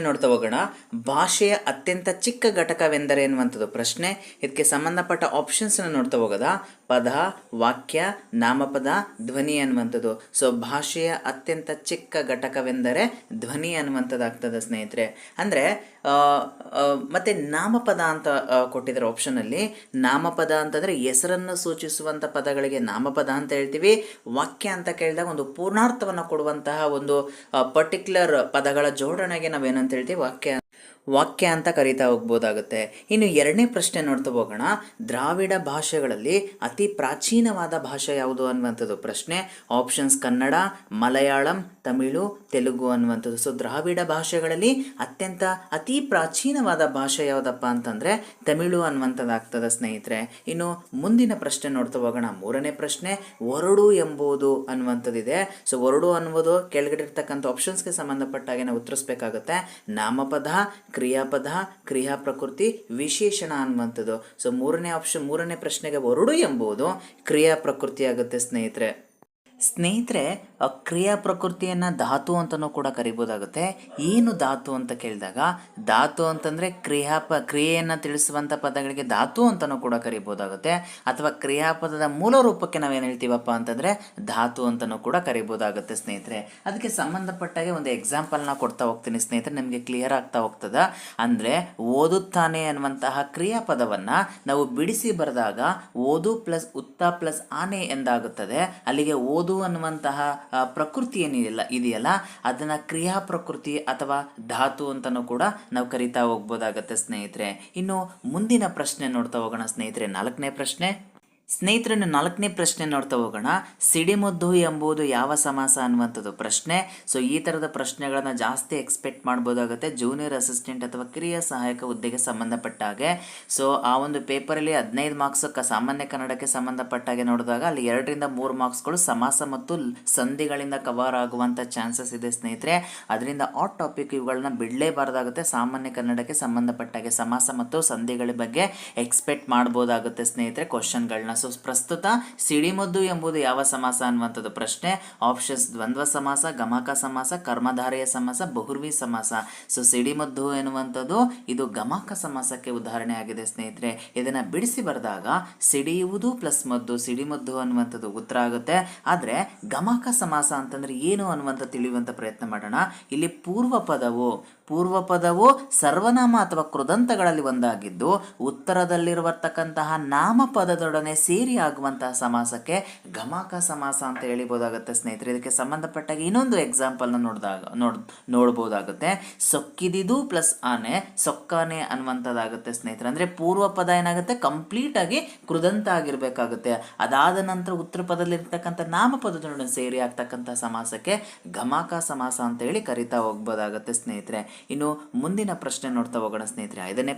ನೋಡ್ತಾ ಹೋಗೋಣ. ಭಾಷೆಯ ಅತ್ಯಂತ ಚಿಕ್ಕ ಘಟಕವೆಂದರೆ ಎನ್ನುವಂಥದ್ದು ಪ್ರಶ್ನೆ. ಇದಕ್ಕೆ ಸಂಬಂಧಪಟ್ಟ ಆಪ್ಷನ್ಸ್ ನೋಡ್ತಾ ಹೋಗೋದ ಪದ, ವಾಕ್ಯ, ನಾಮಪದ, ಧ್ವನಿ ಅನ್ನುವಂಥದ್ದು. ಸೊ ಭಾಷೆಯ ಅತ್ಯಂತ ಚಿಕ್ಕ ಘಟಕವೆಂದರೆ ಧ್ವನಿ ಅನ್ನುವಂಥದ್ದಾಗ್ತದೆ ಸ್ನೇಹಿತರೆ. ಅಂದರೆ ಮತ್ತೆ ನಾಮಪದ ಅಂತ ಕೊಟ್ಟಿದ್ದಾರೆ ಆಪ್ಷನಲ್ಲಿ. ನಾಮಪದ ಅಂತಂದರೆ ಹೆಸರನ್ನು ಸೂಚಿಸುವಂಥ ಪದಗಳಿಗೆ ನಾಮಪದ ಅಂತ ಹೇಳ್ತೀವಿ. ವಾಕ್ಯ ಅಂತ ಕೇಳಿದಾಗ ಒಂದು ಪೂರ್ಣಾರ್ಥವನ್ನು ಕೊಡುವಂತಹ ಒಂದು ಪರ್ಟಿಕ್ಯುಲರ್ ಪದಗಳ ಜೋಡಣೆಗೆ ನಾವೇನಂತ ಹೇಳ್ತೀವಿ ವಾಕ್ಯ ಅಂತ ಕರೀತಾ ಹೋಗ್ಬೋದಾಗುತ್ತೆ. ಇನ್ನು ಎರಡನೇ ಪ್ರಶ್ನೆ ನೋಡ್ತಾ ಹೋಗೋಣ. ದ್ರಾವಿಡ ಭಾಷೆಗಳಲ್ಲಿ ಅತಿ ಪ್ರಾಚೀನವಾದ ಭಾಷೆ ಯಾವುದು ಅನ್ನುವಂಥದ್ದು ಪ್ರಶ್ನೆ. ಆಪ್ಷನ್ಸ್ ಕನ್ನಡ, ಮಲಯಾಳಂ, ತಮಿಳು, ತೆಲುಗು ಅನ್ನುವಂಥದ್ದು. ಸೊ ದ್ರಾವಿಡ ಭಾಷೆಗಳಲ್ಲಿ ಅತಿ ಪ್ರಾಚೀನವಾದ ಭಾಷೆ ಯಾವುದಪ್ಪ ಅಂತಂದರೆ ತಮಿಳು ಅನ್ನುವಂಥದ್ದಾಗ್ತದೆ ಸ್ನೇಹಿತರೆ. ಇನ್ನು ಮುಂದಿನ ಪ್ರಶ್ನೆ ನೋಡ್ತಾ ಹೋಗೋಣ. ಮೂರನೇ ಪ್ರಶ್ನೆ, ಒರಡು ಎಂಬುದು ಅನ್ನುವಂಥದ್ದಿದೆ. ಸೊ ಒರಡು ಅನ್ನುವುದು ಕೆಳಗಡೆ ಇರ್ತಕ್ಕಂಥ ಆಪ್ಷನ್ಸ್ಗೆ ಸಂಬಂಧಪಟ್ಟಾಗೆ ನಾವು ಉತ್ತರಿಸಬೇಕಾಗುತ್ತೆ. ನಾಮಪದ, ಕ್ರಿಯಾಪದ, ಕ್ರಿಯಾ ಪ್ರಕೃತಿ, ವಿಶೇಷಣ ಅನ್ನುವಂಥದ್ದು. ಸೊ ಮೂರನೇ ಪ್ರಶ್ನೆಗೆ ಒರಡು ಎಂಬುದು ಕ್ರಿಯಾ ಪ್ರಕೃತಿ ಆಗುತ್ತೆ ಸ್ನೇಹಿತರೆ. ಕ್ರಿಯಾ ಪ್ರಕೃತಿಯನ್ನು ಧಾತು ಅಂತಲೂ ಕೂಡ ಕರಿಬೋದಾಗುತ್ತೆ. ಏನು ಧಾತು ಅಂತ ಕೇಳಿದಾಗ, ಧಾತು ಅಂತಂದರೆ ಕ್ರಿಯೆಯನ್ನು ತಿಳಿಸುವಂಥ ಪದಗಳಿಗೆ ಧಾತು ಅಂತಲೂ ಕೂಡ ಕರಿಬೋದಾಗುತ್ತೆ. ಅಥವಾ ಕ್ರಿಯಾಪದದ ಮೂಲ ರೂಪಕ್ಕೆ ನಾವೇನು ಹೇಳ್ತೀವಪ್ಪ ಅಂತಂದರೆ ಧಾತು ಅಂತಲೂ ಕೂಡ ಕರಿಬೋದಾಗುತ್ತೆ ಸ್ನೇಹಿತರೆ. ಅದಕ್ಕೆ ಸಂಬಂಧಪಟ್ಟಾಗೆ ಒಂದು ಎಕ್ಸಾಂಪಲ್ನ ಕೊಡ್ತಾ ಹೋಗ್ತೀನಿ ಸ್ನೇಹಿತರೆ, ನಿಮಗೆ ಕ್ಲಿಯರ್ ಆಗ್ತಾ ಹೋಗ್ತದ. ಅಂದರೆ ಓದುತ್ತಾನೆ ಅನ್ನುವಂತಹ ಕ್ರಿಯಾಪದವನ್ನು ನಾವು ಬಿಡಿಸಿ ಬರೆದಾಗ ಓದು ಪ್ಲಸ್ ಉತ್ತ ಪ್ಲಸ್ ಆನೆ ಎಂದಾಗುತ್ತದೆ. ಅಲ್ಲಿಗೆ ಓದು ಅನ್ನುವಂತಹ ಪ್ರಕೃತಿ ಇದೆಯಲ್ಲ ಅದನ್ನ ಕ್ರಿಯಾ ಪ್ರಕೃತಿ ಅಥವಾ ಧಾತು ಅಂತಲೂ ಕೂಡ ನಾವು ಕರಿತಾ ಹೋಗ್ಬೋದಾಗತ್ತೆ ಸ್ನೇಹಿತರೆ. ಇನ್ನು ಮುಂದಿನ ಪ್ರಶ್ನೆ ನೋಡ್ತಾ ಹೋಗೋಣ ಸ್ನೇಹಿತರೆ. ನಾಲ್ಕನೇ ಪ್ರಶ್ನೆ ನೋಡ್ತಾ ಹೋಗೋಣ. ಸಿಡಿಮದ್ದು ಎಂಬುದು ಯಾವ ಸಮಾಸ ಅನ್ನುವಂಥದ್ದು ಪ್ರಶ್ನೆ. ಸೊ ಈ ಥರದ ಪ್ರಶ್ನೆಗಳನ್ನ ಜಾಸ್ತಿ ಎಕ್ಸ್ಪೆಕ್ಟ್ ಮಾಡ್ಬೋದಾಗುತ್ತೆ ಜೂನಿಯರ್ ಅಸಿಸ್ಟೆಂಟ್ ಅಥವಾ ಕಿರಿಯ ಸಹಾಯಕ ಹುದ್ದೆಗೆ ಸಂಬಂಧಪಟ್ಟ ಹಾಗೆ. ಸೊ ಆ ಒಂದು ಪೇಪರಲ್ಲಿ 15 ಮಾರ್ಕ್ಸ್ ಸಾಮಾನ್ಯ ಕನ್ನಡಕ್ಕೆ ಸಂಬಂಧಪಟ್ಟಾಗೆ ನೋಡಿದಾಗ ಅಲ್ಲಿ 2ರಿಂದ 3 ಮಾರ್ಕ್ಸ್ಗಳು ಸಮಾಸ ಮತ್ತು ಸಂಧಿಗಳಿಂದ ಕವರ್ ಆಗುವಂಥ ಚಾನ್ಸಸ್ ಇದೆ ಸ್ನೇಹಿತರೆ. ಅದರಿಂದ ಆ ಟಾಪಿಕ್ ಇವುಗಳನ್ನ ಬಿಡಲೇಬಾರ್ದಾಗುತ್ತೆ. ಸಾಮಾನ್ಯ ಕನ್ನಡಕ್ಕೆ ಸಂಬಂಧಪಟ್ಟಾಗೆ ಸಮಾಸ ಮತ್ತು ಸಂಧಿಗಳ ಬಗ್ಗೆ ಎಕ್ಸ್ಪೆಕ್ಟ್ ಮಾಡ್ಬೋದಾಗುತ್ತೆ ಸ್ನೇಹಿತರೆ ಕ್ವಶನ್ಗಳನ್ನ. ಸೊ ಪ್ರಸ್ತುತ ಸಿಡಿಮದ್ದು ಎಂಬುದು ಯಾವ ಸಮಾಸ ಅನ್ನುವಂಥದ್ದು ಪ್ರಶ್ನೆ. ಆಪ್ಷನ್ಸ್ ದ್ವಂದ್ವ ಸಮಾಸ, ಗಮಕ ಸಮಾಸ, ಕರ್ಮಧಾರೆಯ ಸಮಾಸ, ಬಹುರ್ವಿ ಸಮಾಸ. ಸೊ ಸಿಡಿಮದ್ದು ಎನ್ನುವಂಥದ್ದು ಇದು ಗಮಕ ಸಮಾಸಕ್ಕೆ ಉದಾಹರಣೆ ಆಗಿದೆ ಸ್ನೇಹಿತರೆ. ಇದನ್ನ ಬಿಡಿಸಿ ಬರೆದಾಗ ಸಿಡಿಯುವುದು ಪ್ಲಸ್ ಮದ್ದು, ಸಿಡಿಮದ್ದು ಅನ್ನುವಂಥದ್ದು ಉತ್ತರ ಆಗುತ್ತೆ. ಆದರೆ ಗಮಕ ಸಮಾಸ ಅಂತಂದ್ರೆ ಏನು ಅನ್ನುವಂಥ ತಿಳಿಯುವಂಥ ಪ್ರಯತ್ನ ಮಾಡೋಣ. ಇಲ್ಲಿ ಪೂರ್ವ ಪದವು ಸರ್ವನಾಮ ಅಥವಾ ಕೃದಂತಗಳಲ್ಲಿ ಒಂದಾಗಿದ್ದು ಉತ್ತರದಲ್ಲಿರುವತಕ್ಕಂತಹ ನಾಮಪದದೊಡನೆ ಸೇರಿ ಆಗುವಂತಹ ಸಮಾಸಕ್ಕೆ ಗಮಕ ಸಮಾಸ ಅಂತ ಹೇಳಿಬೋದಾಗುತ್ತೆ ಸ್ನೇಹಿತರೆ. ಇದಕ್ಕೆ ಸಂಬಂಧಪಟ್ಟಾಗ ಇನ್ನೊಂದು ಎಕ್ಸಾಂಪಲ್ನ ನೋಡ್ಬೋದಾಗುತ್ತೆ. ಸೊಕ್ಕಿದಿದು ಪ್ಲಸ್ ಆನೆ, ಸೊಕ್ಕಾನೆ ಅನ್ನುವಂಥದ್ದಾಗುತ್ತೆ ಸ್ನೇಹಿತರೆ. ಅಂದರೆ ಪೂರ್ವ ಪದ ಏನಾಗುತ್ತೆ ಕಂಪ್ಲೀಟ್ ಆಗಿ ಕೃದಂತ ಆಗಿರಬೇಕಾಗುತ್ತೆ. ಅದಾದ ನಂತರ ಉತ್ತರ ಪದದಲ್ಲಿರ್ತಕ್ಕಂಥ ನಾಮಪದದೊಡನೆ ಸೇರಿ ಆಗ್ತಕ್ಕಂಥ ಸಮಾಸಕ್ಕೆ ಗಮಕ ಸಮಾಸ ಅಂತ ಹೇಳಿ ಕರಿತಾ ಹೋಗ್ಬೋದಾಗುತ್ತೆ ಸ್ನೇಹಿತರೆ. ಇನ್ನು ಮುಂದಿನ ಪ್ರಶ್ನೆ ನೋಡ್ತಾ ಹೋಗೋಣ ಸ್ನೇಹಿತರೆ. ಐದನೇ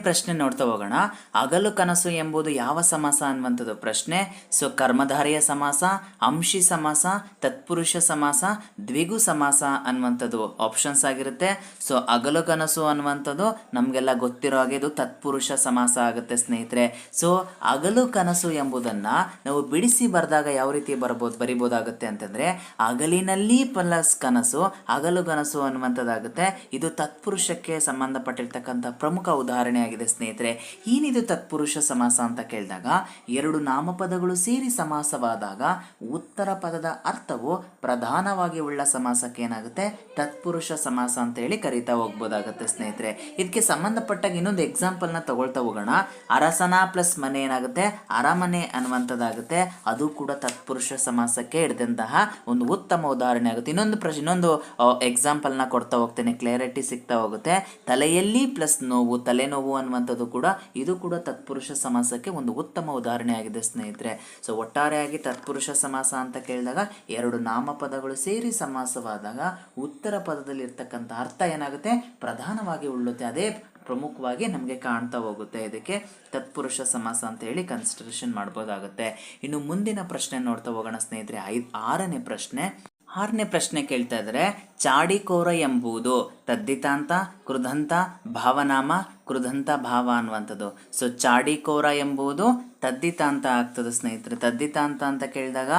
ಪ್ರಶ್ನೆ ನೋಡ್ತಾ ಹೋಗೋಣ. ಹಗಲು ಕನಸು ಎಂಬುದು ಯಾವ ಸಮಾಸ ಅನ್ನುವಂಥದ್ದು ಪ್ರಶ್ನೆ. ಸೊ ಕರ್ಮಧಾರೆಯ ಸಮಾಸ, ಅಂಶಿ ಸಮಾಸ, ತತ್ಪುರುಷ ಸಮಾಸ, ದ್ವಿಗು ಸಮಾಸ ಅನ್ನುವಂಥದ್ದು ಆಪ್ಷನ್ಸ್ ಆಗಿರುತ್ತೆ. ಸೊ ಹಗಲು ಕನಸು ಅನ್ನುವಂಥದ್ದು ನಮಗೆಲ್ಲ ಗೊತ್ತಿರೋ ಹಾಗೆ ಇದು ತತ್ಪುರುಷ ಸಮಾಸ ಆಗುತ್ತೆ ಸ್ನೇಹಿತರೆ. ಸೊ ಹಗಲು ಕನಸು ಎಂಬುದನ್ನು ನಾವು ಬಿಡಿಸಿ ಬರೆದಾಗ ಯಾವ ರೀತಿ ಬರಿಬೋದಾಗುತ್ತೆ ಅಂತಂದರೆ ಹಗಲಿನಲ್ಲಿ ಪ್ಲಸ್ ಕನಸು, ಹಗಲು ಕನಸು ಅನ್ನುವಂಥದ್ದಾಗುತ್ತೆ. ಇದು ತತ್ಪುರುಷಕ್ಕೆ ಸಂಬಂಧಪಟ್ಟಿರ್ತಕ್ಕಂಥ ಪ್ರಮುಖ ಉದಾಹರಣೆ ಆಗಿದೆ ಸ್ನೇಹಿತರೆ. ಏನಿದು ತತ್ಪುರುಷ ಸಮಾಸ ಅಂತ ಕೇಳಿದಾಗ 2 ನಾಮಪದಗಳು ಸೇರಿ ಸಮಾಸವಾದಾಗ ಉತ್ತರ ಪದದ ಅರ್ಥವು ಪ್ರಧಾನವಾಗಿ ಉಳ್ಳ ಸಮಾಸಕ್ಕೆ ಏನಾಗುತ್ತೆ ತತ್ಪುರುಷ ಸಮಾಸ ಅಂತ ಹೇಳಿ ಕರಿತಾ ಹೋಗ್ಬೋದಾಗುತ್ತೆ ಸ್ನೇಹಿತರೆ. ಇದಕ್ಕೆ ಸಂಬಂಧಪಟ್ಟಾಗ ಇನ್ನೊಂದು ಎಕ್ಸಾಂಪಲ್ನ ತಗೊಳ್ತಾ ಹೋಗೋಣ. ಅರಸನ ಪ್ಲಸ್ ಮನೆ ಏನಾಗುತ್ತೆ ಅರಮನೆ ಅನ್ನುವಂಥದ್ದಾಗುತ್ತೆ. ಅದು ಕೂಡ ತತ್ಪುರುಷ ಸಮಾಸಕ್ಕೆ ಹಿಡಿದಂತಹ ಒಂದು ಉತ್ತಮ ಉದಾಹರಣೆ ಆಗುತ್ತೆ. ಇನ್ನೊಂದು ಎಕ್ಸಾಂಪಲ್ನ ಕೊಡ್ತಾ ಹೋಗ್ತೇನೆ, ಕ್ಲಿಯರಿಟಿ ಸಿಗ್ತಾ ಹೋಗುತ್ತೆ. ತಲೆಯಲ್ಲಿ ಪ್ಲಸ್ ನೋವು, ತಲೆನೋವು ಅನ್ನುವಂಥದ್ದು ಕೂಡ ಇದು ಕೂಡ ತತ್ಪುರುಷ ಸಮಾಸಕ್ಕೆ ಒಂದು ಉತ್ತಮ ಉದಾಹರಣೆ ಆಗಿದೆ ಸ್ನೇಹಿತರೆ. ಸೊ ಒಟ್ಟಾರೆಯಾಗಿ ತತ್ಪುರುಷ ಸಮಾಸ ಅಂತ ಕೇಳಿದಾಗ 2 ನಾಮಪದಗಳು ಸೇರಿ ಸಮಾಸವಾದಾಗ ಉತ್ತರ ಪದದಲ್ಲಿ ಇರ್ತಕ್ಕಂಥ ಅರ್ಥ ಏನಾಗುತ್ತೆ ಪ್ರಧಾನವಾಗಿ ಉಳ್ಳುತ್ತೆ. ಅದೇ ಪ್ರಮುಖವಾಗಿ ನಮಗೆ ಕಾಣ್ತಾ ಹೋಗುತ್ತೆ. ಇದಕ್ಕೆ ತತ್ಪುರುಷ ಸಮಾಸ ಅಂತ ಹೇಳಿ ಕನ್ಸಿಡರೇಷನ್ ಮಾಡ್ಬೋದಾಗುತ್ತೆ. ಇನ್ನು ಮುಂದಿನ ಪ್ರಶ್ನೆ ನೋಡ್ತಾ ಹೋಗೋಣ ಸ್ನೇಹಿತರೆ. 6ನೇ ಪ್ರಶ್ನೆ. 6ನೇ ಪ್ರಶ್ನೆ ಕೇಳ್ತಾ ಇದ್ದಾರೆ, ಚಾಡಿಕೋರ ಎಂಬುದು ತದ್ದಿತಾಂತ, ಕೃದಂತ, ಭಾವನಾಮ, ಕೃದಂತ ಭಾವ ಅನ್ನುವಂಥದ್ದು. ಸೊ ಚಾಡಿಕೋರ ಎಂಬುದು ತದ್ದಿತಾಂತ ಆಗ್ತದೆ ಸ್ನೇಹಿತರೆ. ತದ್ದಿತಾಂತ ಅಂತ ಕೇಳಿದಾಗ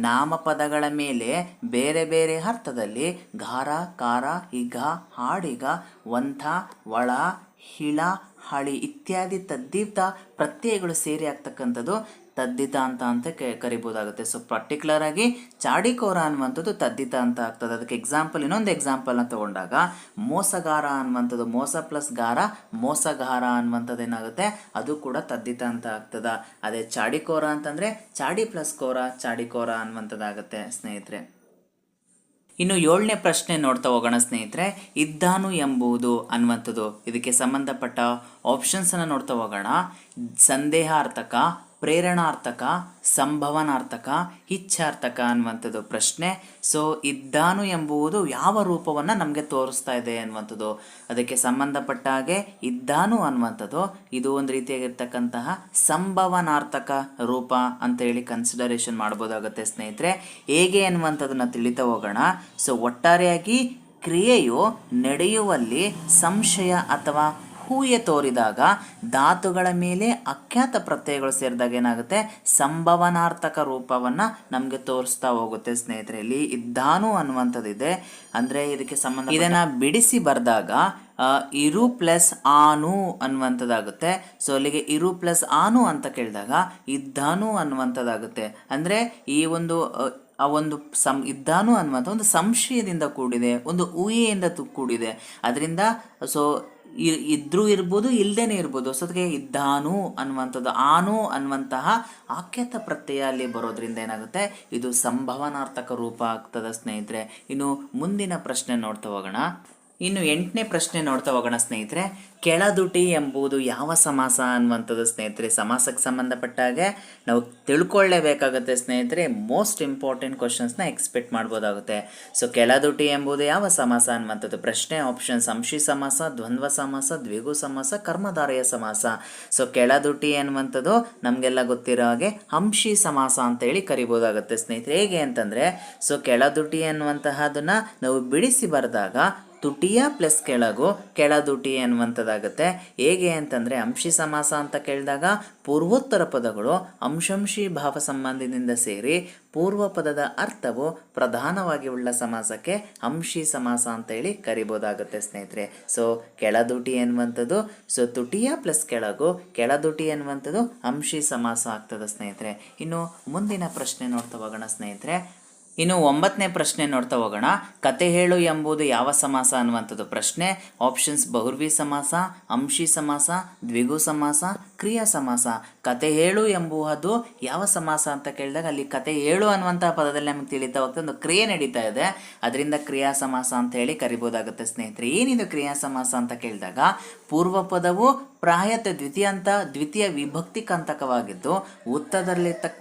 ನಾಮಪದಗಳ ಮೇಲೆ ಬೇರೆ ಬೇರೆ ಅರ್ಥದಲ್ಲಿ ಘಾರ, ಕಾರ, ಈಗ, ಹಾಡಿಗ, ವಂಥ, ಒಳ, ಹಿಳ, ಹಳಿ ಇತ್ಯಾದಿ ತದ್ದಿತ ಪ್ರತ್ಯಯಗಳು ಸೇರಿ ಆಗ್ತಕ್ಕಂಥದ್ದು ತದ್ದಿತಾಂತ ಅಂತ ಕರಿಬೋದಾಗುತ್ತೆ. ಸೊ ಪರ್ಟಿಕ್ಯುಲರ್ ಆಗಿ ಚಾಡಿಕೋರ ಅನ್ನುವಂಥದ್ದು ತದ್ದಿತಾಂತ ಆಗ್ತದೆ. ಅದಕ್ಕೆ ಎಕ್ಸಾಂಪಲ್, ಇನ್ನೊಂದು ಎಕ್ಸಾಂಪಲ್ನ ತಗೊಂಡಾಗ ಮೋಸಗಾರ ಅನ್ನುವಂಥದ್ದು, ಮೋಸ ಪ್ಲಸ್ ಗಾರ ಮೋಸಗಾರ ಅನ್ನುವಂಥದ್ದು ಏನಾಗುತ್ತೆ, ಅದು ಕೂಡ ತದ್ದಿತಾಂತ ಆಗ್ತದ. ಅದೇ ಚಾಡಿಕೋರ ಅಂತಂದರೆ ಚಾಡಿ ಪ್ಲಸ್ ಕೋರ ಚಾಡಿಕೋರ ಅನ್ನುವಂಥದ್ದಾಗುತ್ತೆ ಸ್ನೇಹಿತರೆ. ಇನ್ನು 7ನೇ ಪ್ರಶ್ನೆ ನೋಡ್ತಾ ಹೋಗೋಣ ಸ್ನೇಹಿತರೆ. ಇದ್ದಾನು ಎಂಬುದು ಅನ್ನುವಂಥದ್ದು, ಇದಕ್ಕೆ ಸಂಬಂಧಪಟ್ಟ ಆಪ್ಷನ್ಸನ್ನು ನೋಡ್ತಾ ಹೋಗೋಣ. ಸಂದೇಹಾರ್ಥಕ, ಪ್ರೇರಣಾರ್ಥಕ, ಸಂಭವನಾರ್ಥಕ, ಇಚ್ಛಾರ್ಥಕ ಅನ್ನುವಂಥದ್ದು ಪ್ರಶ್ನೆ. ಸೊ ಇದ್ದಾನು ಎಂಬುದು ಯಾವ ರೂಪವನ್ನು ನಮಗೆ ತೋರಿಸ್ತಾ ಇದೆ ಅನ್ನುವಂಥದ್ದು, ಅದಕ್ಕೆ ಸಂಬಂಧಪಟ್ಟ ಹಾಗೆ ಇದ್ದಾನು ಅನ್ನುವಂಥದ್ದು ಇದು ಒಂದು ರೀತಿಯಾಗಿರ್ತಕ್ಕಂತಹ ಸಂಭವನಾರ್ಥಕ ರೂಪ ಅಂತ ಹೇಳಿ ಕನ್ಸಿಡರೇಷನ್ ಮಾಡ್ಬೋದಾಗುತ್ತೆ ಸ್ನೇಹಿತರೆ. ಹೇಗೆ ಅನ್ನುವಂಥದ್ದನ್ನು ತಿಳಿತಾ ಹೋಗೋಣ. ಸೊ ಒಟ್ಟಾರೆಯಾಗಿ ಕ್ರಿಯೆಯು ನಡೆಯುವಲ್ಲಿ ಸಂಶಯ ಅಥವಾ ಹೂಯೆ ತೋರಿದಾಗ ಧಾತುಗಳ ಮೇಲೆ ಅಖ್ಯಾತ ಪ್ರತ್ಯಯಗಳು ಸೇರಿದಾಗ ಏನಾಗುತ್ತೆ, ಸಂಭವನಾರ್ಥಕ ರೂಪವನ್ನು ನಮಗೆ ತೋರಿಸ್ತಾ ಹೋಗುತ್ತೆ ಸ್ನೇಹಿತರೆ. ಇಲ್ಲಿ ಇದ್ದಾನು ಅನ್ನುವಂಥದ್ದಿದೆ, ಅಂದರೆ ಇದಕ್ಕೆ ಸಂಬಂಧ ಇದನ್ನು ಬಿಡಿಸಿ ಬರೆದಾಗ ಇರು ಪ್ಲಸ್ ಆನು ಅನ್ನುವಂಥದ್ದಾಗುತ್ತೆ. ಸೊ ಅಲ್ಲಿಗೆ ಇರು ಪ್ಲಸ್ ಆನು ಅಂತ ಕೇಳಿದಾಗ ಇದ್ದಾನು ಅನ್ನುವಂಥದ್ದಾಗುತ್ತೆ. ಅಂದರೆ ಈ ಒಂದು ಇದ್ದಾನು ಅನ್ನುವಂಥ ಒಂದು ಸಂಶಯದಿಂದ ಕೂಡಿದೆ, ಒಂದು ಊಹೆಯಿಂದ ಕೂಡಿದೆ. ಅದರಿಂದ ಸೊ ಇದ್ರೂ ಇರ್ಬೋದು, ಇಲ್ಲದೇನೆ ಇರ್ಬೋದು. ಸೊ ಅದಕ್ಕೆ ಇದ್ದಾನು ಅನ್ನುವಂಥದ್ದು, ಆನು ಅನ್ನುವಂತಹ ಆಖ್ಯಾತ ಪ್ರತ್ಯಯ ಅಲ್ಲಿ ಬರೋದ್ರಿಂದ ಏನಾಗುತ್ತೆ, ಇದು ಸಂಭವನಾರ್ಥಕ ರೂಪ ಆಗ್ತದೆ ಸ್ನೇಹಿತರೆ. ಇನ್ನು ಮುಂದಿನ ಪ್ರಶ್ನೆ ನೋಡ್ತಾ ಹೋಗೋಣ. ಇನ್ನು 8ನೇ ಪ್ರಶ್ನೆ ನೋಡ್ತಾ ಹೋಗೋಣ ಸ್ನೇಹಿತರೆ. ಕೆಳದುಟಿ ಎಂಬುದು ಯಾವ ಸಮಾಸ ಅನ್ನುವಂಥದ್ದು ಸ್ನೇಹಿತರೆ. ಸಮಾಸಕ್ಕೆ ಸಂಬಂಧಪಟ್ಟ ಹಾಗೆ ನಾವು ತಿಳ್ಕೊಳ್ಳೇಬೇಕಾಗುತ್ತೆ ಸ್ನೇಹಿತರೆ. ಮೋಸ್ಟ್ ಇಂಪಾರ್ಟೆಂಟ್ ಕ್ವಶನ್ಸ್ನ ಎಕ್ಸ್ಪೆಕ್ಟ್ ಮಾಡ್ಬೋದಾಗುತ್ತೆ. ಸೊ ಕೆಳದುಟಿ ಎಂಬುದು ಯಾವ ಸಮಾಸ ಅನ್ನುವಂಥದ್ದು ಪ್ರಶ್ನೆ. ಆಪ್ಷನ್ಸ್: ಅಂಶಿ ಸಮಾಸ, ದ್ವಂದ್ವ ಸಮಾಸ, ದ್ವಿಗು ಸಮಾಸ, ಕರ್ಮಧಾರಯ ಸಮಾಸ. ಸೊ ಕೆಳದುಟಿ ಅನ್ನುವಂಥದ್ದು ನಮಗೆಲ್ಲ ಗೊತ್ತಿರೋ ಹಾಗೆ ಅಂಶಿ ಸಮಾಸ ಅಂತ ಹೇಳಿ ಕರಿಬೋದಾಗುತ್ತೆ ಸ್ನೇಹಿತರೆ. ಹೇಗೆ ಅಂತಂದರೆ, ಸೊ ಕೆಳದುಟಿ ಅನ್ನುವಂತಹದನ್ನ ನಾವು ಬಿಡಿಸಿ ಬರೆದಾಗ ತುಟಿಯ ಪ್ಲಸ್ ಕೆಳಗು ಕೆಳದುಟಿ ಅನ್ನುವಂಥದ್ದಾಗುತ್ತೆ. ಹೇಗೆ ಅಂತಂದರೆ, ಅಂಶಿ ಸಮಾಸ ಅಂತ ಕೇಳಿದಾಗ ಪೂರ್ವೋತ್ತರ ಪದಗಳು ಅಂಶಂಶಿ ಭಾವ ಸಂಬಂಧದಿಂದ ಸೇರಿ ಪೂರ್ವ ಪದದ ಅರ್ಥವು ಪ್ರಧಾನವಾಗಿ ಉಳ್ಳ ಸಮಾಸಕ್ಕೆ ಅಂಶಿ ಸಮಾಸ ಅಂತ ಹೇಳಿ ಕರಿಬೋದಾಗುತ್ತೆ ಸ್ನೇಹಿತರೆ. ಸೊ ಕೆಳದುಟಿ ಅನ್ನುವಂಥದ್ದು, ಸೊ ತುಟಿಯ ಪ್ಲಸ್ ಕೆಳಗು ಕೆಳದುಟಿ ಅನ್ನುವಂಥದ್ದು ಅಂಶಿ ಸಮಾಸ ಆಗ್ತದೆ ಸ್ನೇಹಿತರೆ. ಇನ್ನು ಮುಂದಿನ ಪ್ರಶ್ನೆ ನೋಡ್ತಾ ಹೋಗೋಣ ಸ್ನೇಹಿತರೆ. ಇನ್ನು 9ನೇ ಪ್ರಶ್ನೆ ನೋಡ್ತಾ ಹೋಗೋಣ. ಕತೆ ಹೇಳು ಎಂಬುದು ಯಾವ ಸಮಾಸ ಅನ್ನುವಂಥದ್ದು ಪ್ರಶ್ನೆ. ಆಪ್ಷನ್ಸ್: ಬಹುರ್ವಿ ಸಮಾಸ, ಅಂಶಿ ಸಮಾಸ, ದ್ವಿಗು ಸಮಾಸ, ಕ್ರಿಯಾ ಸಮಾಸ. ಕತೆ ಹೇಳು ಎಂಬುವುದು ಯಾವ ಸಮಾಸ ಅಂತ ಕೇಳಿದಾಗ ಅಲ್ಲಿ ಕತೆ ಹೇಳು ಅನ್ನುವಂತಹ ಪದದಲ್ಲಿ ನಮಗೆ ತಿಳಿತಾ ಹೋಗ್ತದೆ, ಒಂದು ಕ್ರಿಯೆ ನಡೀತಾ ಇದೆ, ಅದರಿಂದ ಕ್ರಿಯಾ ಸಮಾಸ ಅಂತ ಹೇಳಿ ಕರಿಬೋದಾಗುತ್ತೆ ಸ್ನೇಹಿತರೆ. ಏನಿದು ಕ್ರಿಯಾ ಸಮಾಸ ಅಂತ ಕೇಳಿದಾಗ ಪೂರ್ವ ಪದವು ಪ್ರಾಯತ ದ್ವಿತೀಯ ವಿಭಕ್ತಿ ಕಂತಕವಾಗಿದ್ದು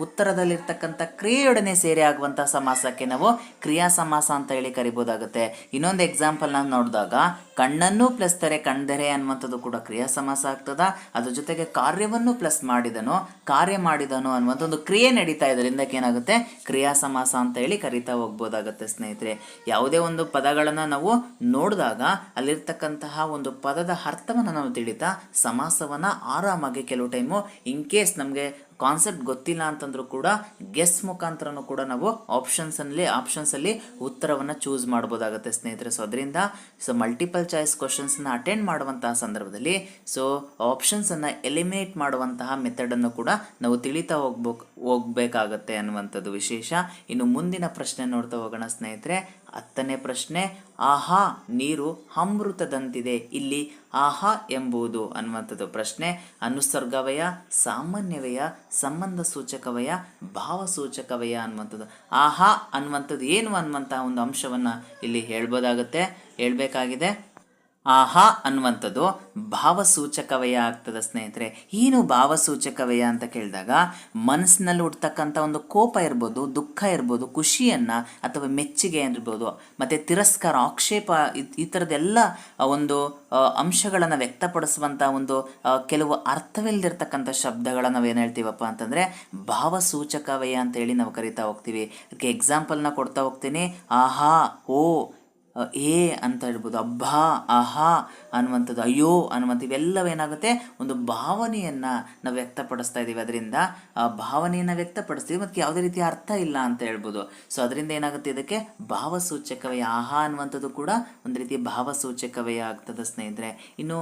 ಉತ್ತರದಲ್ಲಿರ್ತಕ್ಕಂಥ ಕ್ರಿಯೆಯೊಡನೆ ಸೇರಿ ಆಗುವಂತಹ ಸಮಾಸಕ್ಕೆ ನಾವು ಕ್ರಿಯಾ ಸಮಾಸ ಅಂತ ಹೇಳಿ ಕರಿಬೋದಾಗುತ್ತೆ. ಇನ್ನೊಂದು ಎಕ್ಸಾಂಪಲ್ ನಾವು ನೋಡಿದಾಗ ಕಣ್ಣನ್ನು ಪ್ಲಸ್ ತೆರೆ ಕಣ್ದೆರೆ ಅನ್ನುವಂಥದ್ದು ಕೂಡ ಕ್ರಿಯಾ ಸಮಾಸ ಆಗ್ತದ. ಅದ್ರ ಜೊತೆಗೆ ಕಾರ್ಯವನ್ನು ಪ್ಲಸ್ ಕಾರ್ಯ ಮಾಡಿದನು ಅನ್ನುವಂಥ ಒಂದು ಕ್ರಿಯೆ ನಡೀತಾ ಇದರಿಂದ ಏನಾಗುತ್ತೆ, ಕ್ರಿಯಾ ಸಮಾಸ ಅಂತ ಹೇಳಿ ಕರಿತಾ ಹೋಗ್ಬೋದಾಗುತ್ತೆ ಸ್ನೇಹಿತರೆ. ಯಾವುದೇ ಒಂದು ಪದಗಳನ್ನು ನಾವು ನೋಡಿದಾಗ ಅಲ್ಲಿರ್ತಕ್ಕಂತಹ ಒಂದು ಪದದ ಅರ್ಥವನ್ನು ನಾವು ತಿಳಿತಾ ಸಮಾಸವನ್ನು ಆರಾಮಾಗಿ ಕೆಲವು ಟೈಮು ಇನ್ ಕೇಸ್ ನಮಗೆ ಕಾನ್ಸೆಪ್ಟ್ ಗೊತ್ತಿಲ್ಲ ಅಂತಂದ್ರೂ ಕೂಡ ಗೆಸ್ ಮುಖಾಂತರನೂ ಕೂಡ ನಾವು ಆಪ್ಷನ್ಸಲ್ಲಿ ಉತ್ತರವನ್ನು ಚೂಸ್ ಮಾಡ್ಬೋದಾಗುತ್ತೆ ಸ್ನೇಹಿತರೆ. ಸೊ ಅದರಿಂದ ಮಲ್ಟಿಪಲ್ ಚಾಯ್ಸ್ ಕ್ವಶನ್ಸ್ನ ಅಟೆಂಡ್ ಮಾಡುವಂತಹ ಸಂದರ್ಭದಲ್ಲಿ ಆಪ್ಷನ್ಸನ್ನು ಎಲಿಮಿನೇಟ್ ಮಾಡುವಂತಹ ಮೆಥಡನ್ನು ಕೂಡ ನಾವು ತಿಳಿತಾ ಹೋಗ್ಬೇಕಾಗತ್ತೆ ಅನ್ನುವಂಥದ್ದು ವಿಶೇಷ. ಇನ್ನು ಮುಂದಿನ ಪ್ರಶ್ನೆ ನೋಡ್ತಾ ಹೋಗೋಣ ಸ್ನೇಹಿತರೆ. 10ನೇ ಪ್ರಶ್ನೆ. ಆಹಾ ನೀರು ಅಮೃತದಂತಿದೆ. ಇಲ್ಲಿ ಆಹಾ ಎಂಬುದು ಅನ್ನುವಂಥದ್ದು ಪ್ರಶ್ನೆ. ಅನುಸರ್ಗವಯ, ಸಾಮಾನ್ಯವಯ, ಸಂಬಂಧ ಸೂಚಕವಯ, ಭಾವಸೂಚಕವಯ ಅನ್ನುವಂಥದ್ದು. ಆಹಾ ಅನ್ನುವಂಥದ್ದು ಏನು ಅನ್ನುವಂತಹ ಒಂದು ಅಂಶವನ್ನು ಇಲ್ಲಿ ಹೇಳ್ಬೇಕಾಗಿದೆ. ಆಹಾ ಅನ್ನುವಂಥದ್ದು ಭಾವಸೂಚಕವಯ ಆಗ್ತದೆ ಸ್ನೇಹಿತರೆ. ಏನು ಭಾವಸೂಚಕವಯ ಅಂತ ಕೇಳಿದಾಗ ಮನಸ್ಸಿನಲ್ಲಿ ಹುಡ್ತಕ್ಕಂಥ ಒಂದು ಕೋಪ ಇರ್ಬೋದು, ದುಃಖ ಇರ್ಬೋದು, ಖುಷಿಯನ್ನು ಅಥವಾ ಮೆಚ್ಚುಗೆ ಇರ್ಬೋದು, ಮತ್ತು ತಿರಸ್ಕಾರ, ಆಕ್ಷೇಪ, ಈ ಥರದ್ದೆಲ್ಲ ಒಂದು ಅಂಶಗಳನ್ನು ವ್ಯಕ್ತಪಡಿಸುವಂಥ ಒಂದು ಕೆಲವು ಅರ್ಥವಿಲ್ಲದಿರ್ತಕ್ಕಂಥ ಶಬ್ದಗಳನ್ನು ನಾವೇನು ಹೇಳ್ತೀವಪ್ಪ ಅಂತಂದರೆ ಭಾವಸೂಚಕವಯ ಅಂತೇಳಿ ನಾವು ಕರಿತಾ ಹೋಗ್ತೀವಿ. ಅದಕ್ಕೆ ಎಕ್ಸಾಂಪಲ್ನ ಕೊಡ್ತಾ ಹೋಗ್ತೀನಿ. ಆಹಾ, ಓ, ಏ ಅಂತ ಹೇಳ್ಬೋದು, ಅಬ್ಬಾ, ಆಹಾ ಅನ್ನುವಂಥದ್ದು, ಅಯ್ಯೋ ಅನ್ನುವಂಥ ಇವೆಲ್ಲವೇನಾಗುತ್ತೆ, ಒಂದು ಭಾವನೆಯನ್ನು ನಾವು ವ್ಯಕ್ತಪಡಿಸ್ತಾ ಇದ್ದೀವಿ. ಅದರಿಂದ ಆ ಭಾವನೆಯನ್ನು ವ್ಯಕ್ತಪಡಿಸ್ತೀವಿ ಮತ್ತು ಯಾವುದೇ ರೀತಿಯ ಅರ್ಥ ಇಲ್ಲ ಅಂತ ಹೇಳ್ಬೋದು. ಸೊ ಅದರಿಂದ ಏನಾಗುತ್ತೆ, ಇದಕ್ಕೆ ಭಾವಸೂಚಕವೇ. ಆಹಾ ಅನ್ನುವಂಥದ್ದು ಕೂಡ ಒಂದು ರೀತಿಯ ಭಾವಸೂಚಕವೇ ಆಗ್ತದೆ ಸ್ನೇಹಿತರೆ. ಇನ್ನು